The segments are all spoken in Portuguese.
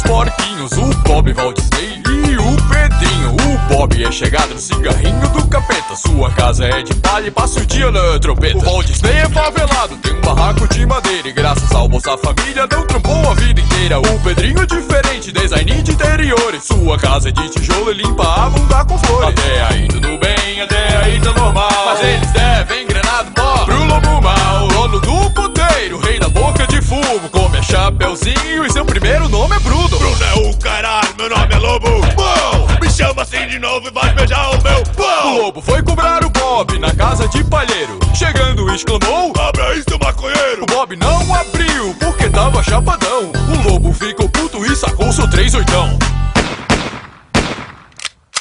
porquinhos, o Bob, Walt Disney e o Pedrinho. O Bob é chegado no cigarrinho do capeta. Sua casa é de palha e passa o dia na trompeta. O Walt Disney é favelado, tem um barraco de madeira, e graças ao Bolsa Família não trampou a vida inteira. O Pedrinho é diferente, design de interiores. Sua casa é de tijolo e limpa a bunda com flores. Até aí tudo bem, até aí tá normal, mas eles devem engrenado pó pro lobo mau. Dono do puteiro, rei da boca de fumo, come chapeuzinho e seu primeiro nome é Bruno. Bruno é o caralho, meu nome é Lobo. Bom, me chama assim de novo e vai beijar o meu pão. O lobo foi cobrar o Bob na casa de palheiro. Chegando exclamou: abra aí, seu maconheiro. O Bob não abriu porque tava chapadão. O lobo ficou puto e sacou seu 38ão.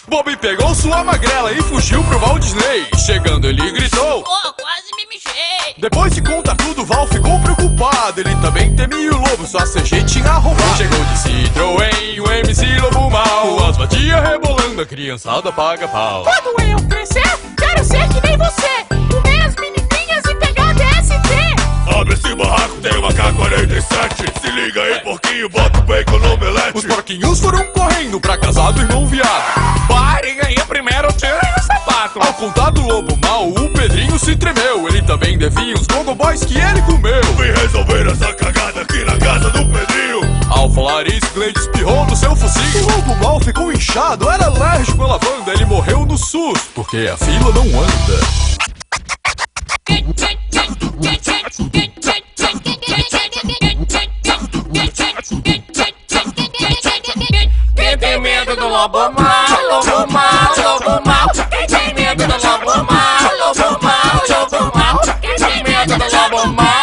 Bob pegou sua magrela e fugiu pro Walt Disney. Chegando ele gritou: oh, quase me mijei. Depois de contar tudo, Val ficou preocupado. Ele também temia o lobo, sua CG tinha roubado. Chegou de Citroën, o MC Lobo Mal, as batias rebolando, a criançada paga pau. Quando eu crescer, quero ser que nem você, comer as menininhas e pegar DST. Abre esse barraco, tem uma K-47. Se liga aí, porquinho, bota o bacon no omelete. Os porquinhos foram correndo pra casa do irmão viado. Parem aí, primeiro tirem o sapato. Ao contar do lobo mal, o Pedrinho se tremeu. Ele também devia uns Gogo Boys que ele comeu. Vim resolver essa cagada aqui na casa do Pedrinho. Ao falar isso, Gleide espirrou no seu focinho. O lobo mal ficou inchado, era alérgico à lavanda. Ele morreu no SUS, porque a fila não anda. Quem tem medo do lobo mau?